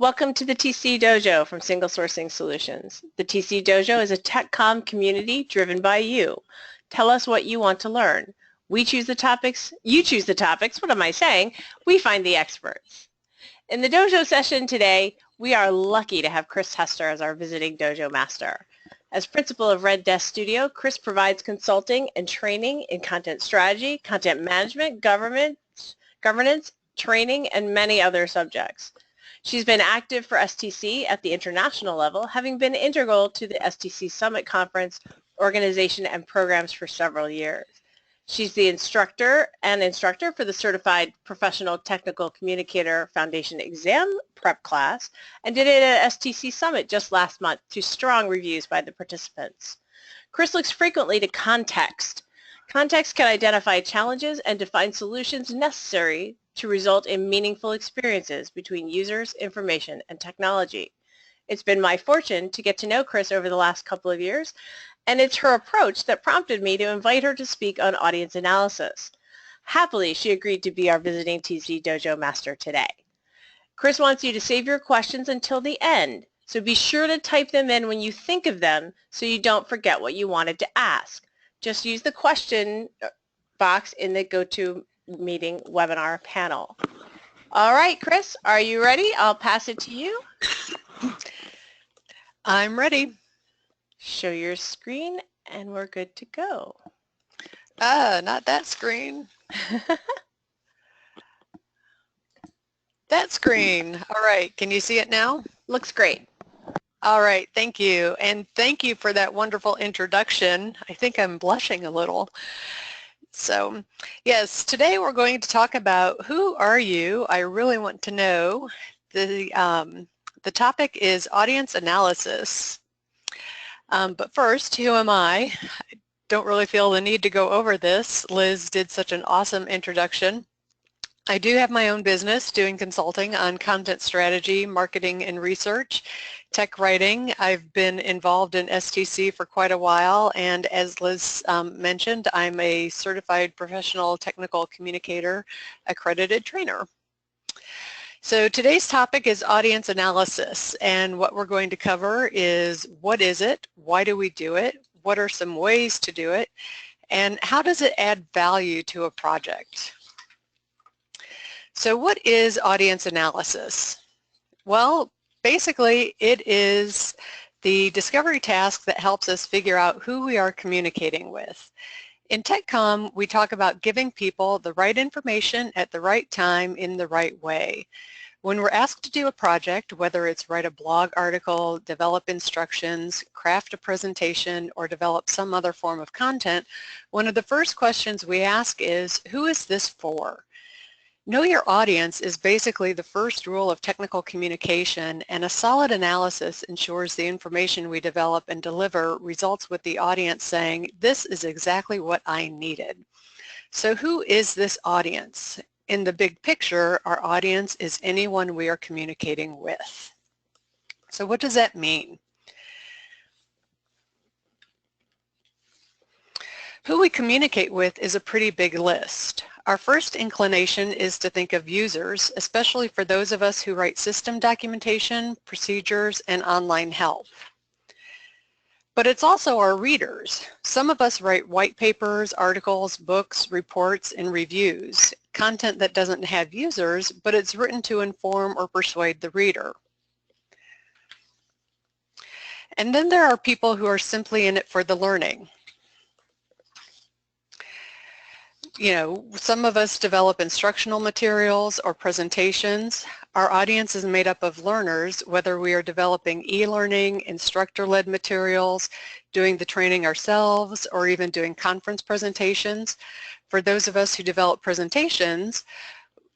Welcome to the TC Dojo from Single Sourcing Solutions. The TC Dojo is a TechCom community driven by you. Tell us what you want to learn. We choose the topics, you choose the topics, what am I saying? We find the experts. In the dojo session today, we are lucky to have Chris Hester as our visiting dojo master. As principal of Red Desk Studio, Chris provides consulting and training in content strategy, content management, governance, training, and many other subjects. She's been active for STC at the international level, having been integral to the STC Summit Conference organization and programs for several years. She's the instructor for the Certified Professional Technical Communicator Foundation exam prep class and did it at STC Summit just last month to strong reviews by the participants. Chris looks frequently to context. Context can identify challenges and define solutions necessary to result in meaningful experiences between users, information, and technology. It's been my fortune to get to know Chris over the last couple of years, and it's her approach that prompted me to invite her to speak on audience analysis. Happily, she agreed to be our visiting TC Dojo master today. Chris wants you to save your questions until the end, so be sure to type them in when you think of them so you don't forget what you wanted to ask. Just use the question box in the GoToMeeting webinar panel. All right, Chris, are you ready? I'll pass it to you. I'm ready. Show your screen and we're good to go. Not that screen. That screen. All right, can you see it now? Looks great. All right, thank you. And thank you for that wonderful introduction. I think I'm blushing a little. So, yes, today we're going to talk about who are you? I really want to know. The topic is audience analysis. But first, who am I? I don't really feel the need to go over this. Liz did such an awesome introduction. I do have my own business doing consulting on content strategy, marketing and research, tech writing. I've been involved in STC for quite a while, and as Liz mentioned, I'm a certified professional technical communicator, accredited trainer. So today's topic is audience analysis, and what we're going to cover is what is it, why do we do it, what are some ways to do it, and how does it add value to a project? So what is audience analysis? Well, basically it is the discovery task that helps us figure out who we are communicating with. In TechCom, we talk about giving people the right information at the right time in the right way. When we're asked to do a project, whether it's write a blog article, develop instructions, craft a presentation, or develop some other form of content, one of the first questions we ask is, who is this for? Know your audience is basically the first rule of technical communication, and a solid analysis ensures the information we develop and deliver results with the audience saying, this is exactly what I needed. So who is this audience? In the big picture, our audience is anyone we are communicating with. So what does that mean? Who we communicate with is a pretty big list. Our first inclination is to think of users, especially for those of us who write system documentation, procedures, and online help. But it's also our readers. Some of us write white papers, articles, books, reports, and reviews, content that doesn't have users, but it's written to inform or persuade the reader. And then there are people who are simply in it for the learning. You know, some of us develop instructional materials or presentations. Our audience is made up of learners, whether we are developing e-learning, instructor-led materials, doing the training ourselves, or even doing conference presentations. For those of us who develop presentations,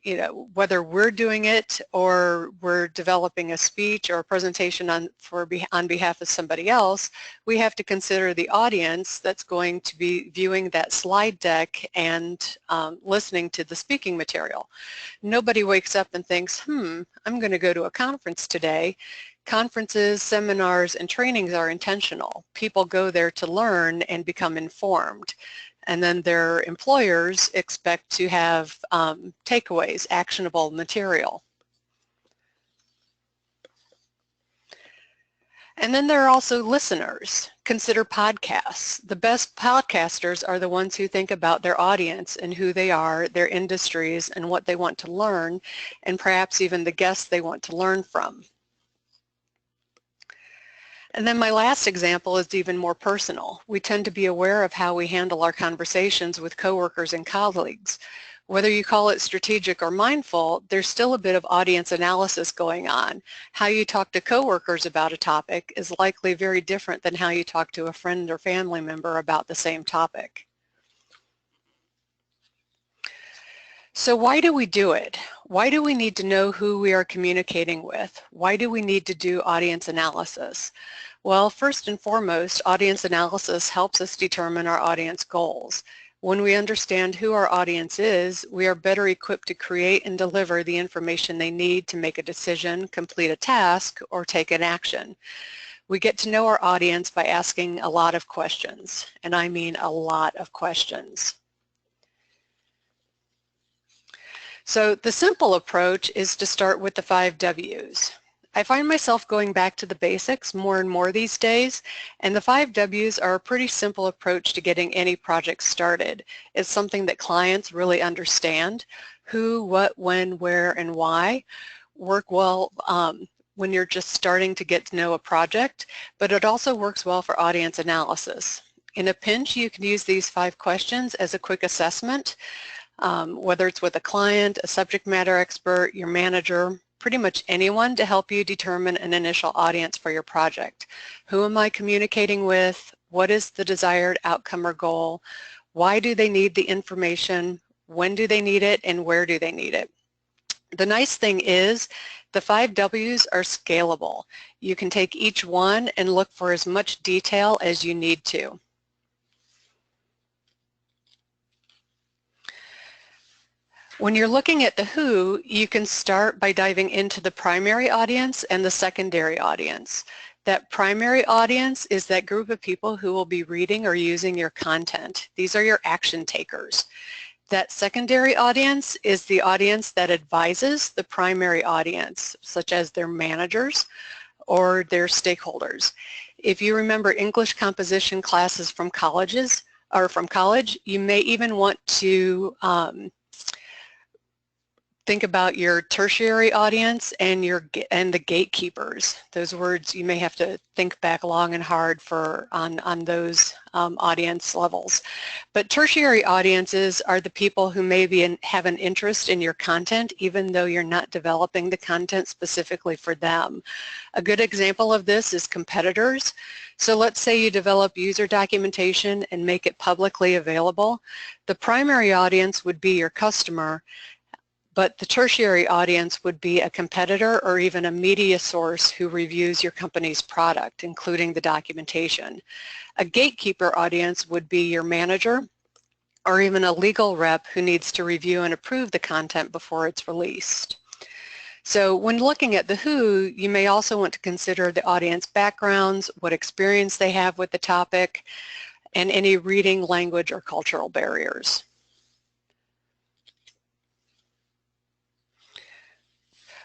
you know, whether we're doing it or we're developing a speech or a presentation on behalf of somebody else, we have to consider the audience that's going to be viewing that slide deck and listening to the speaking material. Nobody wakes up and thinks, I'm going to go to a conference today. Conferences, seminars, and trainings are intentional. People go there to learn and become informed. And then their employers expect to have takeaways, actionable material. And then there are also listeners. Consider podcasts. The best podcasters are the ones who think about their audience and who they are, their industries, and what they want to learn, and perhaps even the guests they want to learn from. And then my last example is even more personal. We tend to be aware of how we handle our conversations with coworkers and colleagues. Whether you call it strategic or mindful, there's still a bit of audience analysis going on. How you talk to coworkers about a topic is likely very different than how you talk to a friend or family member about the same topic. So why do we do it? Why do we need to know who we are communicating with? Why do we need to do audience analysis? Well, first and foremost, audience analysis helps us determine our audience goals. When we understand who our audience is, we are better equipped to create and deliver the information they need to make a decision, complete a task, or take an action. We get to know our audience by asking a lot of questions, and I mean a lot of questions. So the simple approach is to start with the 5 W's. I find myself going back to the basics more and more these days, and the 5 W's are a pretty simple approach to getting any project started. It's something that clients really understand: who, what, when, where, and why. Work well when you're just starting to get to know a project, but it also works well for audience analysis. In a pinch, you can use these 5 questions as a quick assessment, whether it's with a client, a subject matter expert, your manager, pretty much anyone to help you determine an initial audience for your project. Who am I communicating with? What is the desired outcome or goal? Why do they need the information? When do they need it? And where do they need it? The nice thing is the 5 W's are scalable. You can take each one and look for as much detail as you need to. When you're looking at the who, you can start by diving into the primary audience and the secondary audience. That primary audience is that group of people who will be reading or using your content. These are your action takers. That secondary audience is the audience that advises the primary audience, such as their managers or their stakeholders. If you remember English composition classes from college, you may even want to think about your tertiary audience and the gatekeepers. Those words you may have to think back long and hard on those audience levels. But tertiary audiences are the people who maybe have an interest in your content even though you're not developing the content specifically for them. A good example of this is competitors. So let's say you develop user documentation and make it publicly available. The primary audience would be your customer, but the tertiary audience would be a competitor or even a media source who reviews your company's product, including the documentation. A gatekeeper audience would be your manager or even a legal rep who needs to review and approve the content before it's released. So when looking at the who, you may also want to consider the audience backgrounds, what experience they have with the topic, and any reading, language, or cultural barriers.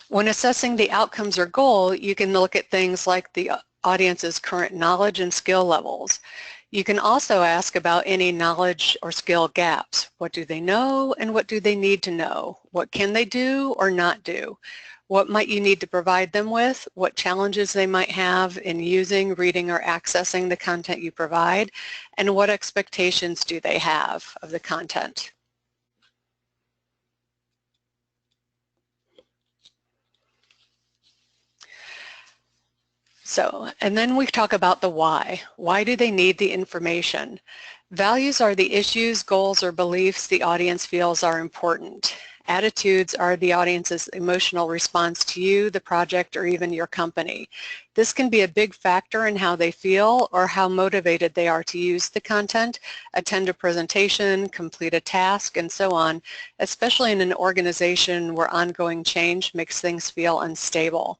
When assessing the outcomes or goal, you can look at things like the audience's current knowledge and skill levels. You can also ask about any knowledge or skill gaps. What do they know and what do they need to know? What can they do or not do? What might you need to provide them with? What challenges they might have in using, reading, or accessing the content you provide? And what expectations do they have of the content? So, and then we talk about the why. Why do they need the information? Values are the issues, goals, or beliefs the audience feels are important. Attitudes are the audience's emotional response to you, the project, or even your company. This can be a big factor in how they feel or how motivated they are to use the content, attend a presentation, complete a task, and so on, especially in an organization where ongoing change makes things feel unstable.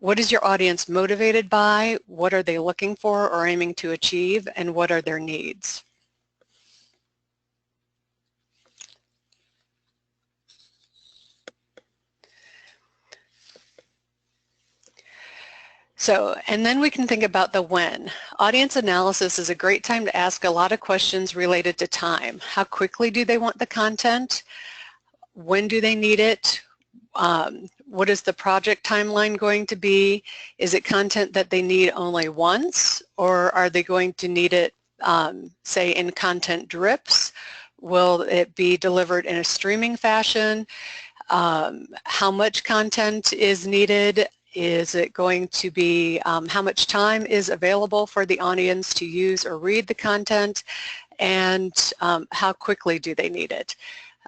What is your audience motivated by? What are they looking for or aiming to achieve? And what are their needs? So, and then we can think about the when. Audience analysis is a great time to ask a lot of questions related to time. How quickly do they want the content? When do they need it? What is the project timeline going to be? Is it content that they need only once, or are they going to need it, say, in content drips? Will it be delivered in a streaming fashion? How much content is needed? Is it going to be, how much time is available for the audience to use or read the content, and how quickly do they need it?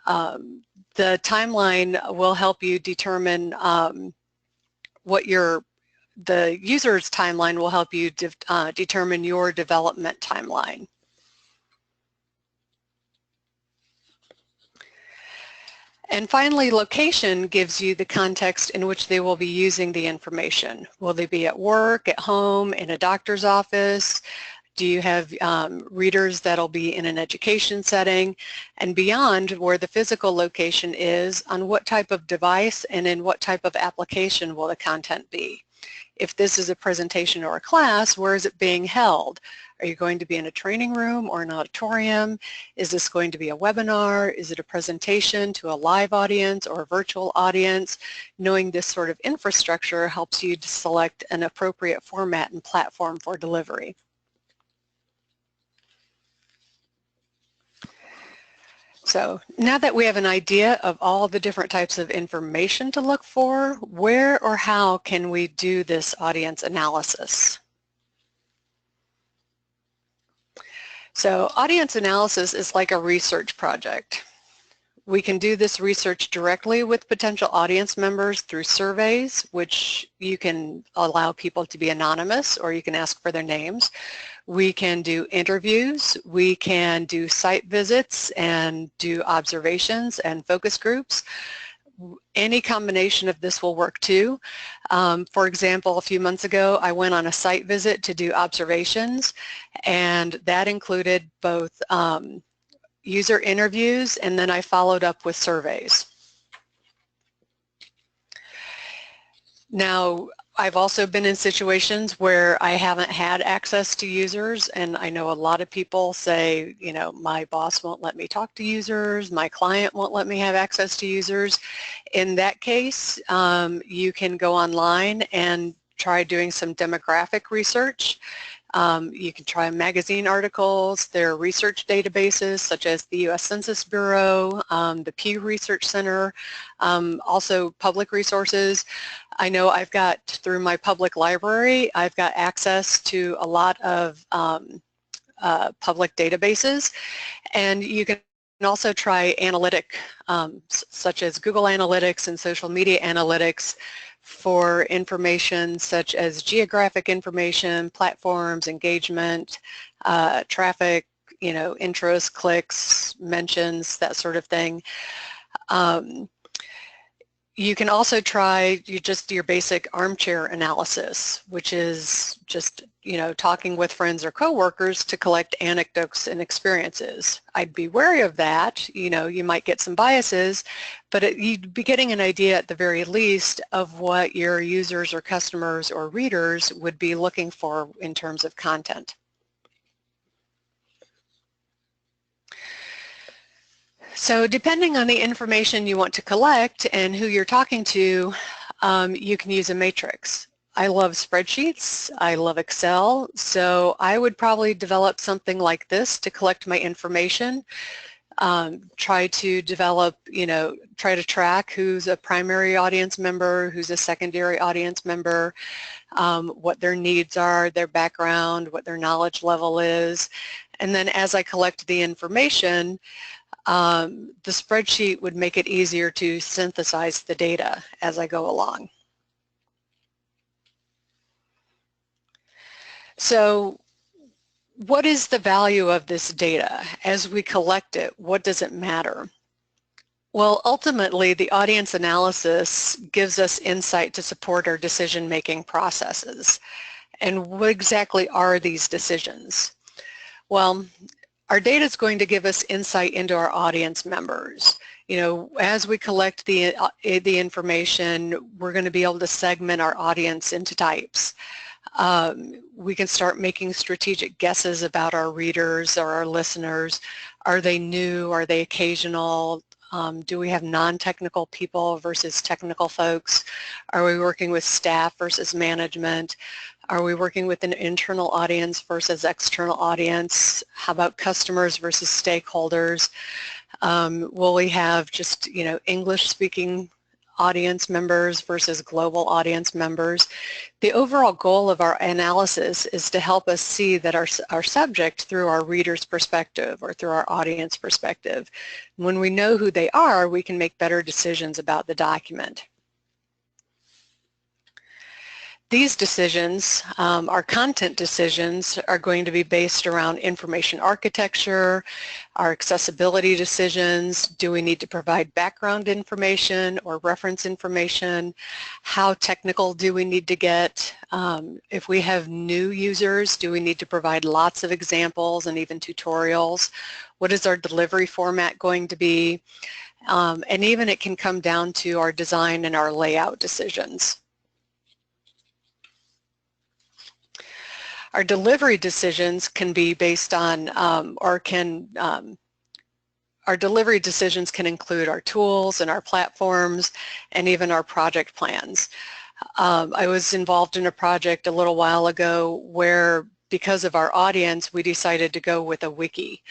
The timeline will help you determine the user's timeline will help you determine your development timeline. And finally, location gives you the context in which they will be using the information. Will they be at work, at home, in a doctor's office? Do you have readers that'll be in an education setting? And beyond where the physical location is, on what type of device and in what type of application will the content be? If this is a presentation or a class, where is it being held? Are you going to be in a training room or an auditorium? Is this going to be a webinar? Is it a presentation to a live audience or a virtual audience? Knowing this sort of infrastructure helps you to select an appropriate format and platform for delivery. So now that we have an idea of all the different types of information to look for, where or how can we do this audience analysis? So audience analysis is like a research project. We can do this research directly with potential audience members through surveys, which you can allow people to be anonymous, or you can ask for their names. We can do interviews, we can do site visits and do observations and focus groups. Any combination of this will work too. For example, a few months ago, I went on a site visit to do observations, and that included both user interviews, and then I followed up with surveys. Now, I've also been in situations where I haven't had access to users, and I know a lot of people say, you know, my boss won't let me talk to users, my client won't let me have access to users. In that case, you can go online and try doing some demographic research. You can try magazine articles, there are research databases such as the U.S. Census Bureau, the Pew Research Center, also public resources. I know I've got, through my public library, I've got access to a lot of public databases, and you can also try analytic, such as Google Analytics and social media analytics, for information such as geographic information, platforms, engagement, traffic, you know, interests, clicks, mentions, that sort of thing. You can also try your basic armchair analysis, which is just, you know, talking with friends or coworkers to collect anecdotes and experiences. I'd be wary of that. You know, you might get some biases, but you'd be getting an idea at the very least of what your users or customers or readers would be looking for in terms of content. So depending on the information you want to collect and who you're talking to, you can use a matrix. I love spreadsheets, I love Excel, so I would probably develop something like this to collect my information, try to develop, you know, try to track who's a primary audience member, who's a secondary audience member, what their needs are, their background, what their knowledge level is, and then as I collect the information, the spreadsheet would make it easier to synthesize the data as I go along. So what is the value of this data? As we collect it, what does it matter? Well, ultimately, the audience analysis gives us insight to support our decision-making processes. And what exactly are these decisions? Well, our data is going to give us insight into our audience members. You know, as we collect the information, we're going to be able to segment our audience into types. We can start making strategic guesses about our readers or our listeners. Are they new? Are they occasional? Do we have non-technical people versus technical folks? Are we working with staff versus management? Are we working with an internal audience versus external audience? How about customers versus stakeholders? Will we have just, English-speaking audience members versus global audience members? The overall goal of our analysis is to help us see that our subject through our reader's perspective or through our audience perspective. When we know who they are, we can make better decisions about the document. These decisions, our content decisions, are going to be based around information architecture, our accessibility decisions. Do we need to provide background information or reference information? How technical do we need to get? If we have new users, do we need to provide lots of examples and even tutorials? What is our delivery format going to be? And even it can come down to our design and our layout decisions. Our delivery decisions can be based on, our delivery decisions can include our tools and our platforms and even our project plans. I was involved in a project a little while ago where, because of our audience, we decided to go with a wiki.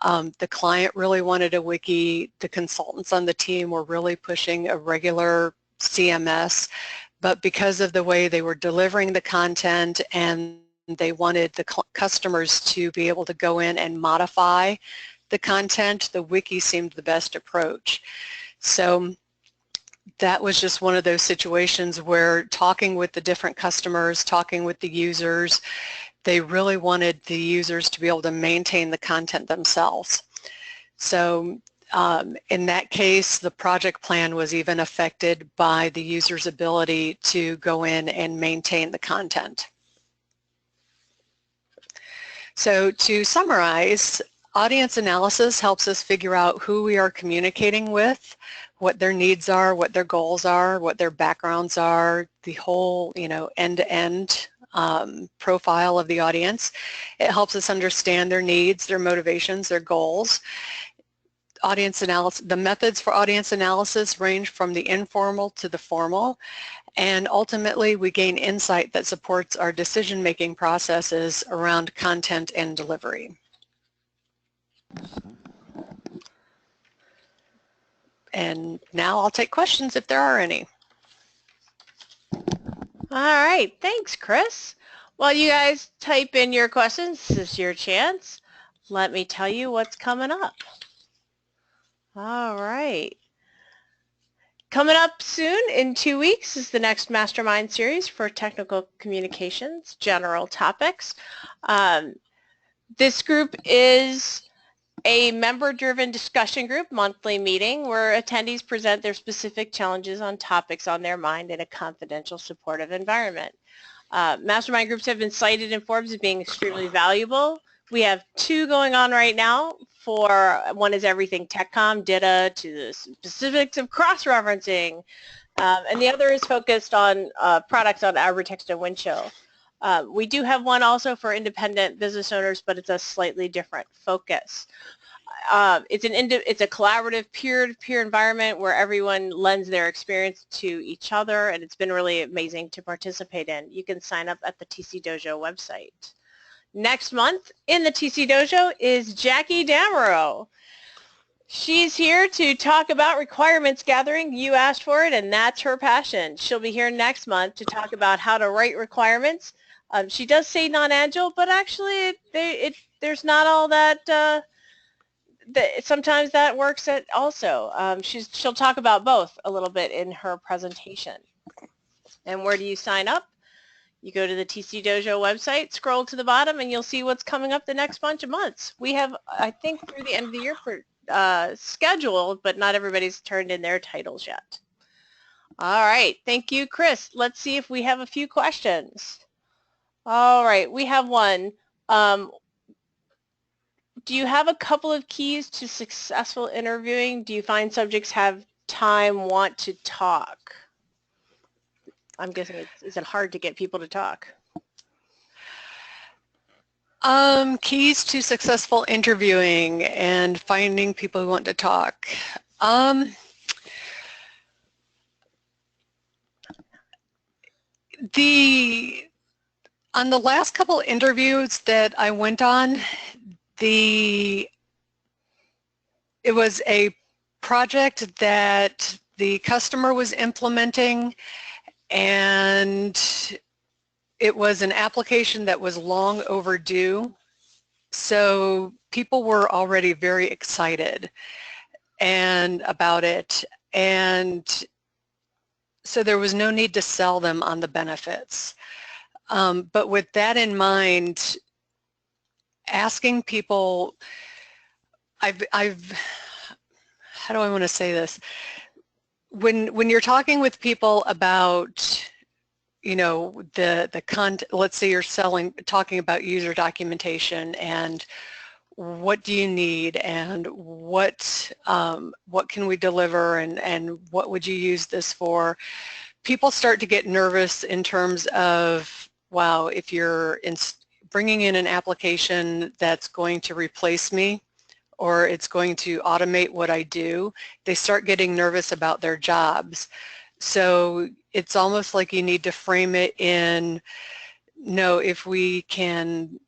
The client really wanted a wiki. The consultants on the team were really pushing a regular CMS, but because of the way they were delivering the content and they wanted the customers to be able to go in and modify the content, the wiki seemed the best approach. So that was just one of those situations where, talking with the different customers, talking with the users, they really wanted the users to be able to maintain the content themselves. So in that case, the project plan was even affected by the user's ability to go in and maintain the content. So to summarize, audience analysis helps us figure out who we are communicating with, what their needs are, what their goals are, what their backgrounds are, the whole, end-to-end profile of the audience. It helps us understand their needs, their motivations, their goals. Audience analysis, the methods for audience analysis range from the informal to the formal, and ultimately we gain insight that supports our decision-making processes around content and delivery. And now I'll take questions if there are any. All right, thanks, Chris. While you guys type in your questions, this is your chance. Let me tell you what's coming up. All right. Coming up soon in 2 weeks is the next Mastermind series for technical communications, general topics. This group is a member-driven discussion group monthly meeting where attendees present their specific challenges on topics on their mind in a confidential, supportive environment. Mastermind groups have been cited in Forbes as being extremely valuable. We have 2 going on right now. One is everything TechCom, data to the specifics of cross-referencing, and the other is focused on products on AgriText and Windchill. We do have one also for independent business owners, but it's a slightly different focus. It's a collaborative peer-to-peer environment where everyone lends their experience to each other, and it's been really amazing to participate in. You can sign up at the TC Dojo website. Next month in the TC Dojo is Jackie Damerow. She's here to talk about requirements gathering. You asked for it, and that's her passion. She'll be here next month to talk about how to write requirements. She does say non-agile, but actually there's not all that, sometimes that works also. She'll talk about both a little bit in her presentation. And where do you sign up? You go to the TC Dojo website, scroll to the bottom, and you'll see what's coming up the next bunch of months. We have, I think, through the end of the year for scheduled, but not everybody's turned in their titles yet. All right. Thank you, Chris. Let's see if we have a few questions. All right. We have one. Do you have a couple of keys to successful interviewing? Do you find subjects have time, want to talk? I'm guessing is it hard to get people to talk? Keys to successful interviewing and finding people who want to talk. On the last couple interviews that I went on, it was a project that the customer was implementing, and it was an application that was long overdue. So people were already very excited about it, and so there was no need to sell them on the benefits. But with that in mind, asking people, how do I want to say this? When you're talking with people about, you know, the content, let's say you're talking about user documentation and what do you need and what can we deliver and what would you use this for, people start to get nervous in terms of, wow, if you're bringing in an application that's going to replace me or it's going to automate what I do, they start getting nervous about their jobs. So it's almost like you need to frame it in, no, if we can,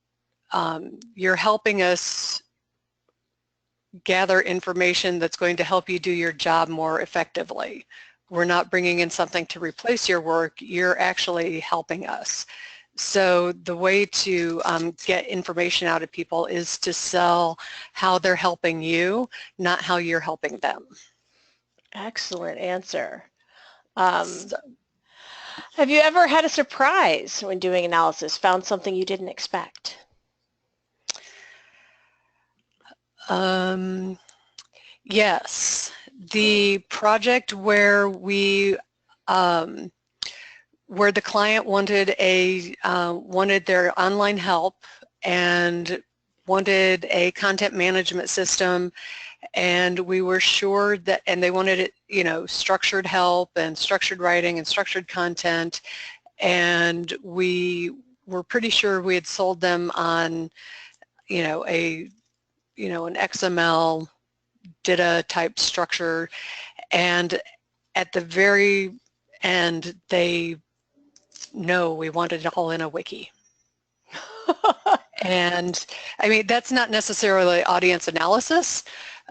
you're helping us gather information that's going to help you do your job more effectively. We're not bringing in something to replace your work, you're actually helping us. So the way to get information out of people is to sell how they're helping you, not how you're helping them. Excellent answer. Have you ever had a surprise when doing analysis, found something you didn't expect? Yes. The project where where the client wanted their online help and wanted a content management system, and we were sure that, and they wanted it, you know, structured help and structured writing and structured content, and we were pretty sure we had sold them on, an XML DITA type structure, and at the very end we wanted it all in a wiki. And I mean, that's not necessarily audience analysis.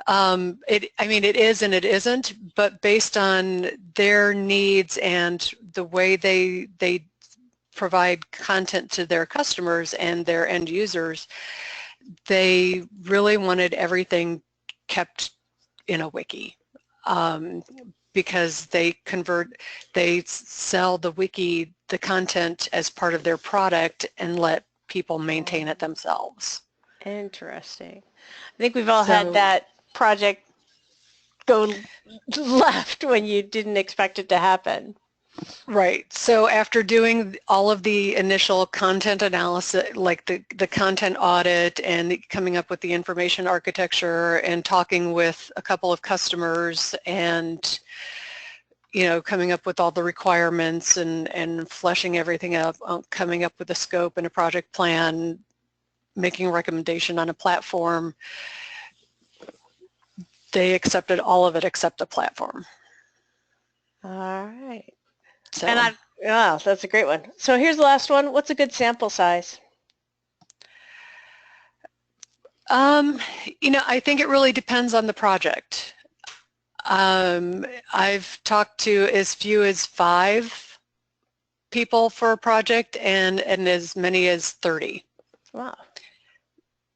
It is and it isn't, but based on their needs and the way they provide content to their customers and their end users, they really wanted everything kept in a wiki, because they sell the wiki, the content, as part of their product and let people maintain it themselves. Interesting. I think we've all had that project go left when you didn't expect it to happen. Right. So after doing all of the initial content analysis, like the content audit and coming up with the information architecture and talking with a couple of customers and, coming up with all the requirements and fleshing everything up, coming up with a scope and a project plan, making a recommendation on a platform, they accepted all of it except the platform. All right. So, and that's a great one. So here's the last one. What's a good sample size? I think it really depends on the project. I've talked to as few as 5 people for a project and as many as 30. Wow.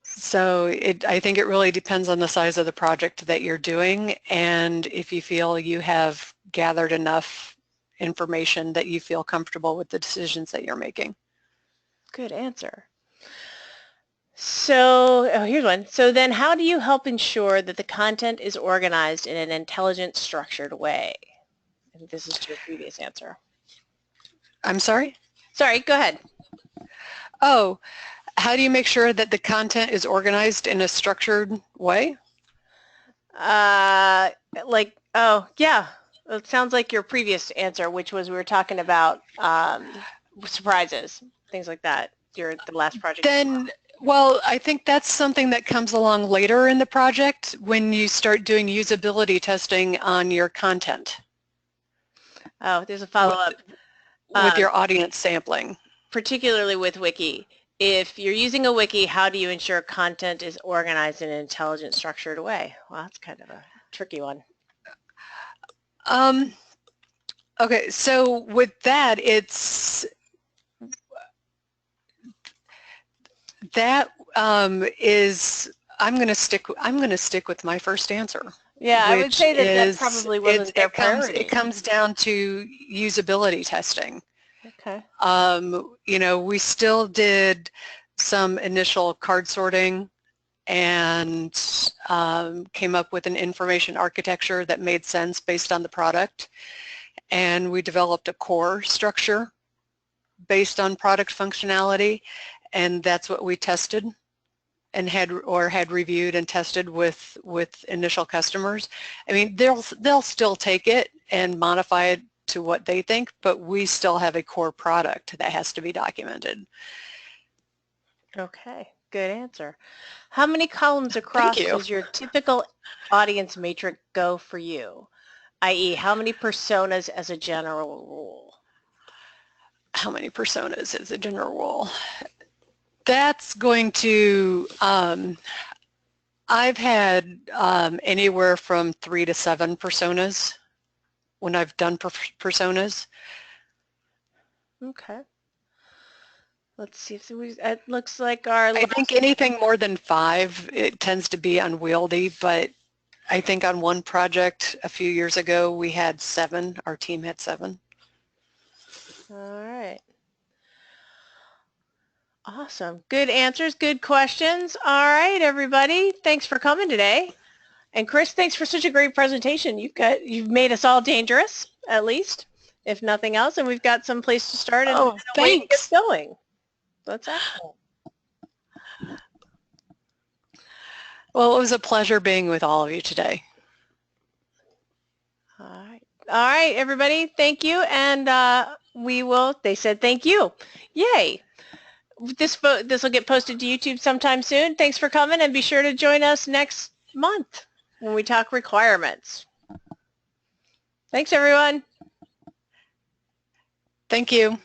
So I think it really depends on the size of the project that you're doing, and if you feel you have gathered enough information that you feel comfortable with the decisions that you're making. Good answer. So here's one. So then how do you help ensure that the content is organized in an intelligent, structured way? I think this is to your previous answer. I'm sorry? Sorry, go ahead. Oh, how do you make sure that the content is organized in a structured way? It sounds like your previous answer, which was we were talking about surprises, things like that. The last project. Then, Well, I think that's something that comes along later in the project when you start doing usability testing on your content. Oh, there's a follow-up. With your audience sampling. Particularly with Wiki. If you're using a Wiki, how do you ensure content is organized in an intelligent, structured way? Well, that's kind of a tricky one. Okay, so with that, it's that is I'm going to stick with my first answer. Yeah, I would say that probably wasn't their priority. It comes down to usability testing. Okay. You know, we still did some initial card sorting and came up with an information architecture that made sense based on the product. And we developed a core structure based on product functionality, and that's what we tested and had reviewed and tested with initial customers. I mean, they'll still take it and modify it to what they think, but we still have a core product that has to be documented. Okay, good answer. How many columns across does your typical audience matrix go for you? I.e., how many personas as a general rule? How many personas as a general rule? That's going to, I've had anywhere from 3 to 7 personas when I've done personas. Okay. Let's see if it looks like our... I think anything more than 5, it tends to be unwieldy, but I think on one project a few years ago we had 7, our team had 7. All right. Awesome. Good answers, good questions. All right, everybody. Thanks for coming today. And Chris, thanks for such a great presentation. You've made us all dangerous, at least, if nothing else, and we've got some place to start and a way to get going. That's excellent. Well, it was a pleasure being with all of you today. All right. All right, everybody. Thank you. And they said thank you. Yay. This will get posted to YouTube sometime soon. Thanks for coming, and be sure to join us next month when we talk requirements. Thanks, everyone. Thank you.